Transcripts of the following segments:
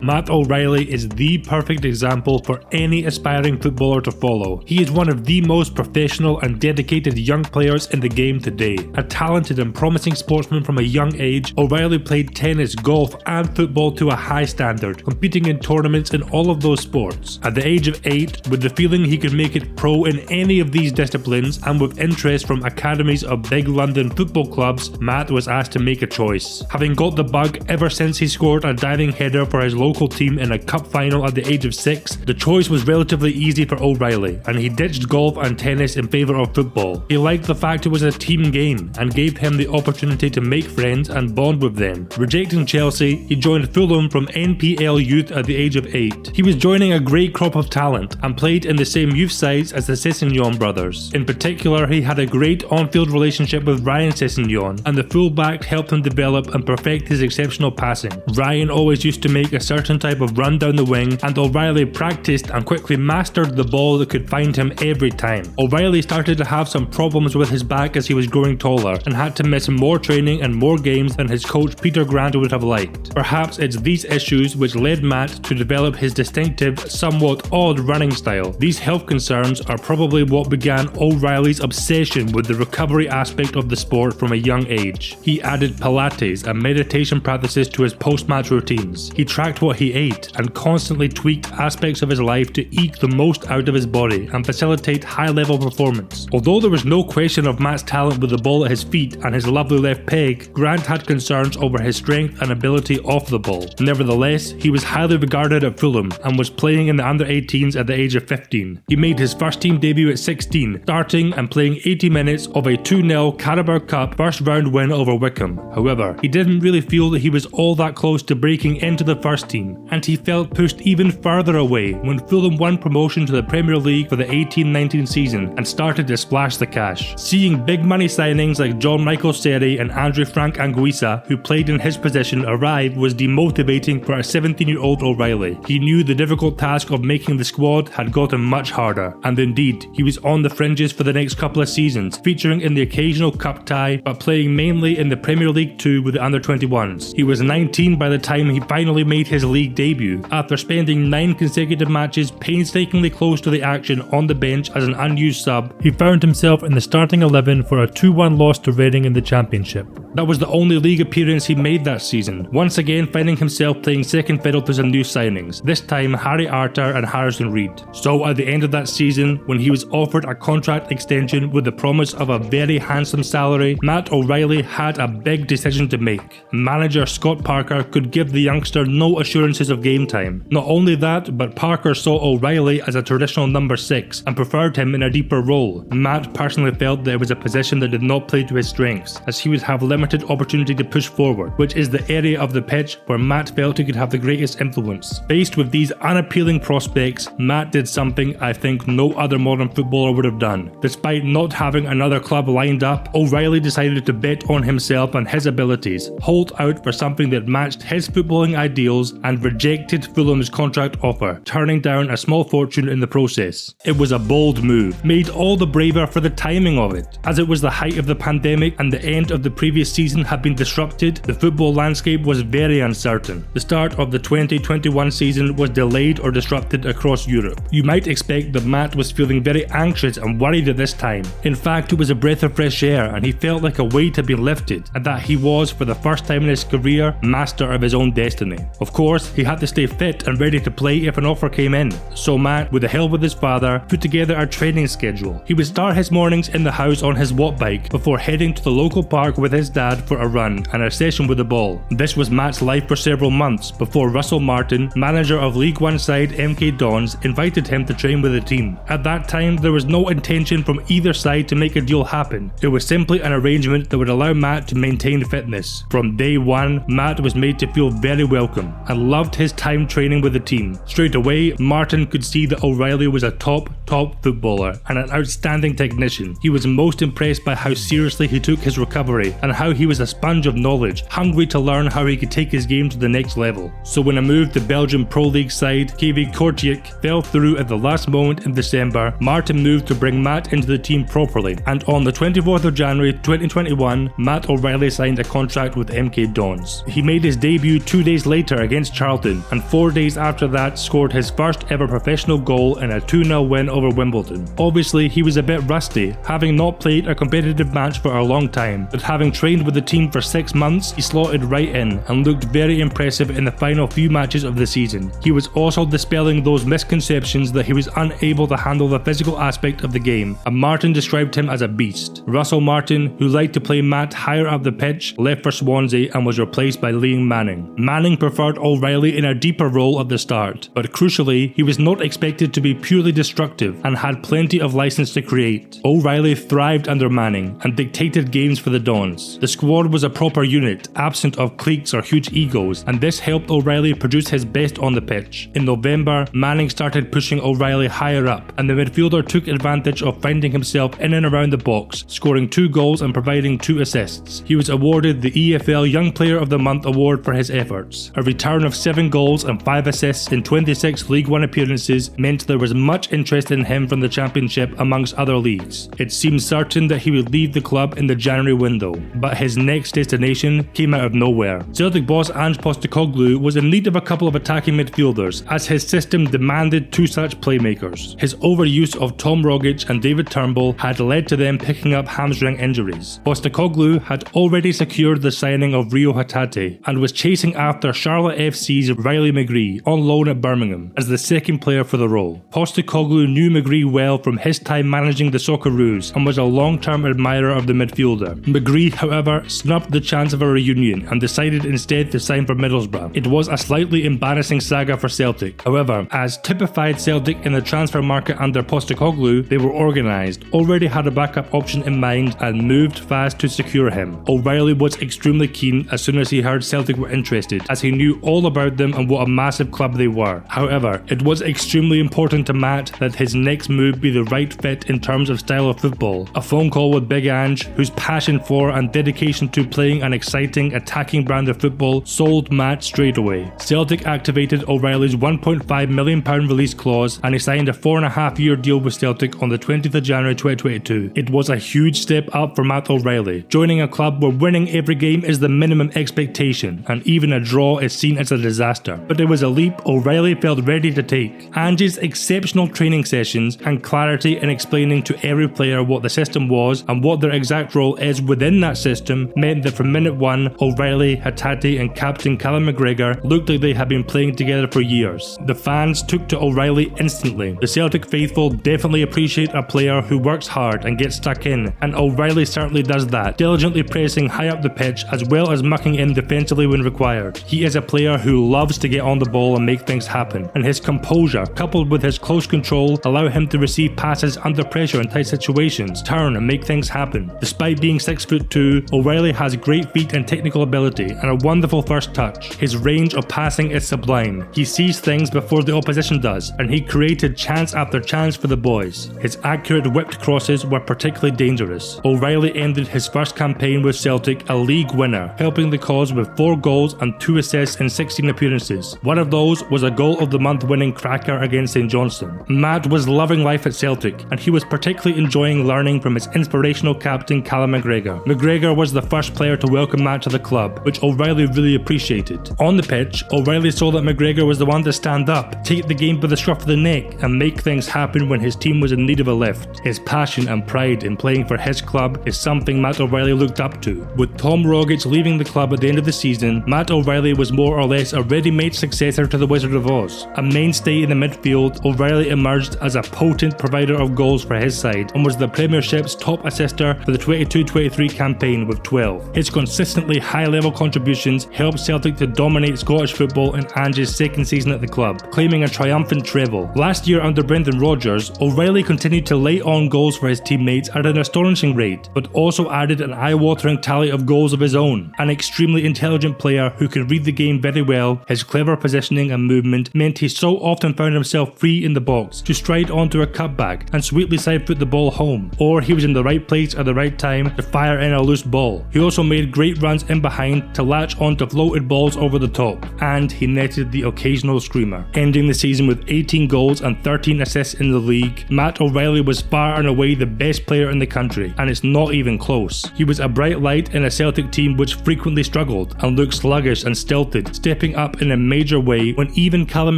Matt O'Reilly is the perfect example for any aspiring footballer to follow. He is one of the most professional and dedicated young players in the game today. A talented and promising sportsman from a young age, O'Reilly played tennis, golf and football to a high standard, competing in tournaments in all of those sports. At the age of 8, with the feeling he could make it pro in any of these disciplines and with interest from academies of big London football clubs, Matt was asked to make a choice. Having got the bug ever since he scored a diving header for his local team in a cup final at the age of 6, the choice was relatively easy for O'Reilly, and he ditched golf and tennis in favour of football. He liked the fact it was a team game and gave him the opportunity to make friends and bond with them. Rejecting Chelsea, he joined Fulham from NPL youth at the age of 8. He was joining a great crop of talent and played in the same youth sides as the Sessegnon brothers. In particular, he had a great on-field relationship with Ryan Sessegnon, and the fullback helped him develop and perfect his exceptional passing. Ryan always used to make a certain type of run down the wing, and O'Reilly practiced and quickly mastered the ball that could find him every time. O'Reilly started to have some problems with his back as he was growing taller and had to miss more training and more games than his coach Peter Grant would have liked. Perhaps it's these issues which led Matt to develop his distinctive, somewhat odd running style. These health concerns are probably what began O'Reilly's obsession with the recovery aspect of the sport from a young age. He added Pilates and meditation practices to his post-match routines. He tracked what he ate and constantly tweaked aspects of his life to eke the most out of his body and facilitate high-level performance. Although there was no question of Matt's talent with the ball at his feet and his lovely left peg, Grant had concerns over his strength and ability off the ball. Nevertheless, he was highly regarded at Fulham and was playing in the under-18s at the age of 15. He made his first team debut at 16, starting and playing 80 minutes of a 2-0 Carabao Cup first round win over Wycombe. However, he didn't really feel that he was all that close to breaking into the first team, and he felt pushed even further away when Fulham won promotion to the Premier League for the 18-19 season and started to splash the cash. Seeing big money signings like John Michael Seri and Andrew Frank Anguissa, who played in his position, arrive was demotivating for a 17-year-old O'Reilly. He knew the difficult task of making the squad had gotten much harder, and indeed, he was on the fringes for the next couple of seasons, featuring in the occasional cup tie, but playing mainly in the Premier League 2 with the under-21s. He was 19 by the time he finally made his league debut, after spending 9 consecutive matches painstakingly close to the action on the bench as an unused sub. He found himself in the starting 11 for a 2-1 loss to Reading in the Championship. That was the only league appearance he made that season, once again finding himself playing second fiddle to some new signings, this time Harry Arter and Harrison Reed. So at the end of that season, when he was offered a contract extension with the promise of a very handsome salary, Matt O'Reilly had a big decision to make. Manager Scott Parker could give the youngster no assurances of game time. Not only that, but Parker saw O'Reilly as a traditional number 6 and preferred him in a deeper role. Matt personally felt that it was a position that did not play to his strengths, as he would have limited opportunity to push forward, which is the area of the pitch where Matt felt he could have the greatest influence. Faced with these unappealing prospects, Matt did something I think no other modern footballer would have done. Despite not having another club lined up, O'Reilly decided to bet on himself and his abilities, hold out for something that matched his footballing ideals, and rejected Fulham's contract offer, turning down a small fortune in the process. It was a bold move, made all the braver for the timing of it. As it was the height of the pandemic and the end of the previous season had been disrupted, the football landscape was very uncertain. The start of the 2021 season was delayed or disrupted across Europe. You might expect that Matt was feeling very anxious and worried at this time. In fact, it was a breath of fresh air, and he felt like a weight had been lifted, and that he was, for the first time in his career, master of his own destiny. Of course, he had to stay fit and ready to play if an offer came in, so Matt, with the help of his father, put together a training schedule. He would start his mornings in the house on his watt bike before heading to the local park with his dad for a run and a session with the ball. This was Matt's life for several months before Russell Martin, manager of League One side MK Dons, invited him to train with the team. At that time, there was no intention from either side to make a deal happen. It was simply an arrangement that would allow Matt to maintain fitness. From day one, Matt was made to feel very welcome and loved his time training with the team. Straight away, Martin could see that O'Reilly was a top top footballer and an outstanding technician. He was most impressed by how seriously he took his recovery and how he was a sponge of knowledge, hungry to learn how he could take his game to the next level. So when a move to Belgian Pro League side KV Kortrijk fell through at the last moment in December, Martin moved to bring Matt into the team properly, and on the 24th of January 2021, Matt O'Reilly signed a contract with MK Dons. He made his debut 2 days later against Charlton, and 4 days after that scored his first ever professional goal in a 2-0 win over Wimbledon. Obviously, he was a bit rusty, having not played a competitive match for a long time, but having trained with the team for 6 months, he slotted right in and looked very impressive in the final few matches of the season. He was also dispelling those misconceptions that he was unable to handle the physical aspect of the game, and Martin described him as a beast. Russell Martin, who liked to play Matt higher up the pitch, left for Swansea and was replaced by Liam Manning. Manning preferred O'Reilly in a deeper role at the start, but crucially, he was not expected to be purely destructive and had plenty of license to create. O'Reilly thrived under Manning and dictated games for the Dons. The squad was a proper unit, absent of cliques or huge egos, and this helped O'Reilly produce his best on the pitch. In November, Manning started pushing O'Reilly higher up, and the midfielder took advantage of finding himself in and around the box, scoring 2 goals and providing 2 assists. He was awarded the EFL Young Player of the Month award for his efforts. A return of 7 goals and 5 assists in 26 League One appearances meant there was much interest in him from the Championship amongst other leagues. It seemed certain that he would leave the club in the January window, but his next destination came out of nowhere. Celtic boss Ange Postecoglou was in need of a couple of attacking midfielders, as his system demanded 2 such playmakers. His overuse of Tom Rogic and David Turnbull had led to them picking up hamstring injuries. Postecoglou had already secured the signing of Rio Hatate and was chasing after Charlotte FC's Riley McGree on loan at Birmingham as the second player for the role. Postecoglou knew McGree well from his time managing the Socceroos and was a long-term admirer of the midfielder. McGree, however, snubbed the chance of a reunion and decided instead to sign for Middlesbrough. It was a slightly embarrassing saga for Celtic. However, as typified Celtic in the transfer market under Postecoglou, they were organised, already had a backup option in mind and moved fast to secure him. O'Reilly was extremely keen as soon as he heard Celtic were interested, as he knew all about them and what a massive club they were. However, it was extremely important to Matt that his next move be the right fit in terms of style of football. A phone call with Big Ange, whose passion for and dedication to playing an exciting attacking brand of football sold Matt straight away. Celtic activated O'Reilly's £1.5 million release clause and he signed a 4.5-year deal with Celtic on the 20th of January 2022. It was a huge step up for Matt O'Reilly, joining a club where winning every game is the minimum expectation and even a draw is seen as a disaster. But it was a leap O'Reilly felt ready to take. Ange's exceptional training sessions and clarity in explaining to every player what the system was and what their exact role is within that system meant that from minute one, O'Reilly, Hatate and captain Callum McGregor looked like they had been playing together for years. The fans took to O'Reilly instantly. The Celtic faithful definitely appreciate a player who works hard and gets stuck in, and O'Reilly certainly does that, diligently pressing high up the pitch as well as mucking in defensively when required. He is a player who loves to get on the ball and make things happen, and his composure, coupled with his close control, allow him to receive passes under pressure in tight situations, turn and make things happen. Despite being 6'2", O'Reilly has great feet and technical ability and a wonderful first touch. His range of passing is sublime. He sees things before the opposition does, and he created chance after chance for the boys. His accurate whipped crosses were particularly dangerous. O'Reilly ended his first campaign with Celtic a league winner, helping the cause with 4 goals and 2 assists in 16 appearances. One of those was a goal of the month winning cracker against St Johnstone. Matt was loving life at Celtic, and he was particularly enjoying learning from his inspirational captain Callum McGregor. McGregor was the first player to welcome Matt to the club, which O'Reilly really appreciated. On the pitch, O'Reilly saw that McGregor was the one to stand up, take the game by the scruff of the neck, and make things happen when his team was in need of a lift. His passion and pride in playing for his club is something Matt O'Reilly looked up to. With Tom Rogic leaving the club at the end of the season, Matt O'Reilly was more or less a ready-made successor to the Wizard of Oz. A mainstay in the midfield, O'Reilly emerged as a potent provider of goals for his side and was the Premiership's top assister for the 22-23 campaign with 12. His consistently high-level contributions helped Celtic to dominate Scottish football in Ange's second season at the club, claiming a triumphant treble. Last year under Brendan Rodgers, O'Reilly continued to lay on goals for his teammates at an astonishing rate, but also added an eye-watering tally of goals of his own. An extremely intelligent player who could read the game very well, his clever positioning and movement meant he so often found himself free in the box to strike right onto a cutback and sweetly side-foot the ball home, or he was in the right place at the right time to fire in a loose ball. He also made great runs in behind to latch onto floated balls over the top, and he netted the occasional screamer. Ending the season with 18 goals and 13 assists in the league, Matt O'Riley was far and away the best player in the country, and it's not even close. He was a bright light in a Celtic team which frequently struggled and looked sluggish and stilted, stepping up in a major way when even Callum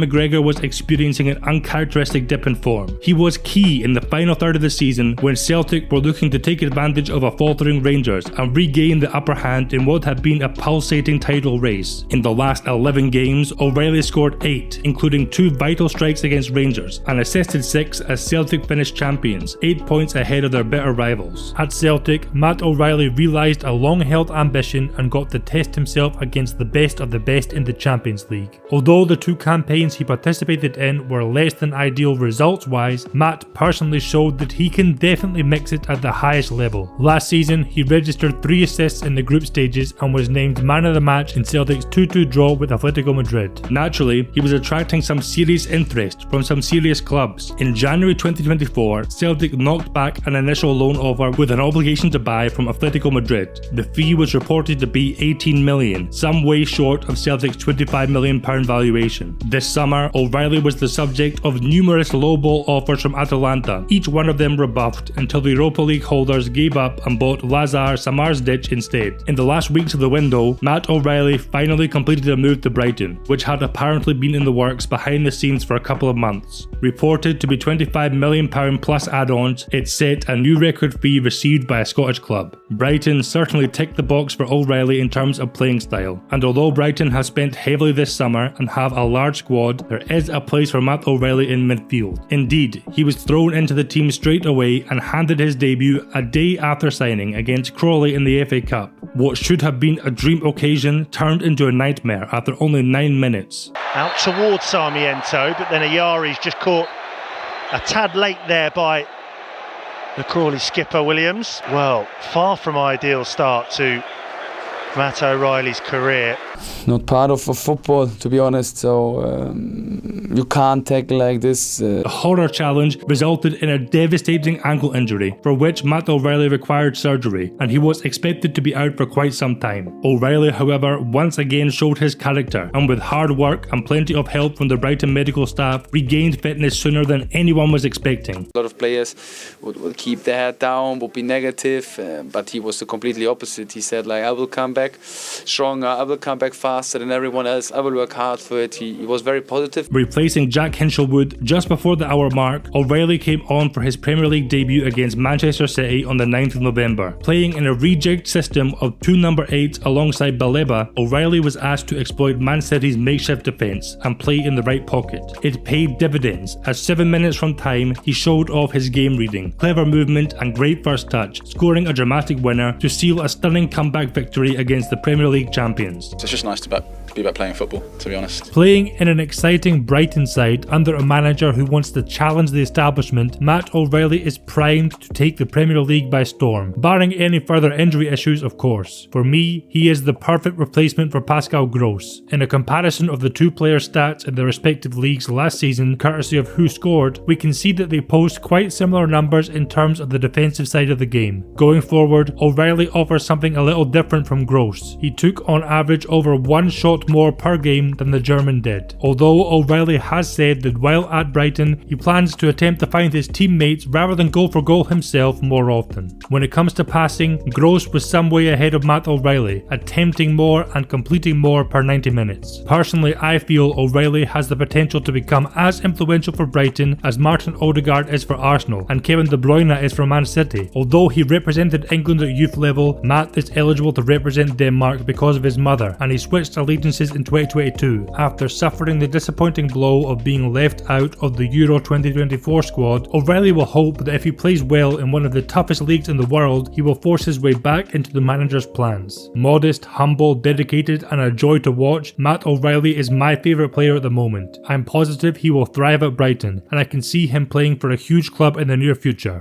McGregor was experiencing an uncharacteristic dip in form. He was key in the final third of the season when Celtic were looking to take advantage of a faltering Rangers and regain the upper hand in what had been a pulsating title race. In the last 11 games, O'Riley scored 8, including 2 vital strikes against Rangers, and assisted 6 as Celtic finished champions, 8 points ahead of their bitter rivals. At Celtic, Matt O'Riley realised a long-held ambition and got to test himself against the best of the best in the Champions League. Although the 2 campaigns he participated in were less than ideal results-wise, Matt personally showed that he can definitely mix it at the highest level. Last season, he registered 3 assists in the group stages and was named man of the match in Celtic's 2-2 draw with Atletico Madrid. Naturally, he was attracting some serious interest from some serious clubs. In January 2024, Celtic knocked back an initial loan offer with an obligation to buy from Atletico Madrid. The fee was reported to be 18 million, some way short of Celtic's £25 million valuation. This summer, O'Riley was the subject of numerous lowball offers from Atalanta, each one of them rebuffed until the Europa League holders gave up and bought Lazar Samarsdic instead. In the last weeks of the window, Matt O'Riley finally completed a move to Brighton, which had apparently been in the works behind the scenes for a couple of months. Reported to be £25 million plus add-ons, it set a new record fee received by a Scottish club. Brighton certainly ticked the box for O'Riley in terms of playing style, and although Brighton have spent heavily this summer and have a large squad, there is a place for Matt O'Riley in midfield. Indeed, he was thrown into the team straight away and handed his debut a day after signing against Crawley in the FA Cup. What should have been a dream occasion turned into a nightmare after only 9 minutes. Out towards Sarmiento, but then Ayari's just caught a tad late there by the Crawley skipper Williams. Well, far from ideal start to Matt O'Riley's career. Not part of football, to be honest, so you can't tackle like this. The horror challenge resulted in a devastating ankle injury, for which Matt O'Riley required surgery, and he was expected to be out for quite some time. O'Riley, however, once again showed his character, and with hard work and plenty of help from the Brighton medical staff, regained fitness sooner than anyone was expecting. A lot of players would keep their head down, would be negative, but he was the completely opposite. He said, like, I will come back stronger, I will come back faster than everyone else, I will work hard for it. He was very positive. Replacing Jack Hinchelwood just before the hour mark, O'Riley came on for his Premier League debut against Manchester City on the 9th of November. Playing in a rejigged system of 2 number 8s alongside Baleba, O'Riley was asked to exploit Man City's makeshift defence and play in the right pocket. It paid dividends, as 7 minutes from time he showed off his game reading, clever movement and great first touch, scoring a dramatic winner to seal a stunning comeback victory against the Premier League champions. It's just nice to be back playing football, to be honest. Playing in an exciting Brighton side under a manager who wants to challenge the establishment, Matt O'Riley is primed to take the Premier League by storm, barring any further injury issues, of course. For me, he is the perfect replacement for Pascal Gross. In a comparison of the 2 players' stats in their respective leagues last season, courtesy of who scored, we can see that they post quite similar numbers in terms of the defensive side of the game. Going forward, O'Riley offers something a little different from Gross. He took on average over 1 shot more per game than the German did. Although O'Riley has said that while at Brighton, he plans to attempt to find his teammates rather than go for goal himself more often. When it comes to passing, Gross was some way ahead of Matt O'Riley, attempting more and completing more per 90 minutes. Personally, I feel O'Riley has the potential to become as influential for Brighton as Martin Odegaard is for Arsenal and Kevin De Bruyne is for Man City. Although he represented England at youth level, Matt is eligible to represent Denmark because of his mother, and he switched allegiances in 2022 after suffering the disappointing blow of being left out of the Euro 2024 squad. O'Riley will hope that if he plays well in one of the toughest leagues in the world, he will force his way back into the manager's plans. Modest, humble, dedicated and a joy to watch, Matt O'Riley is my favourite player at the moment. I'm positive he will thrive at Brighton, and I can see him playing for a huge club in the near future.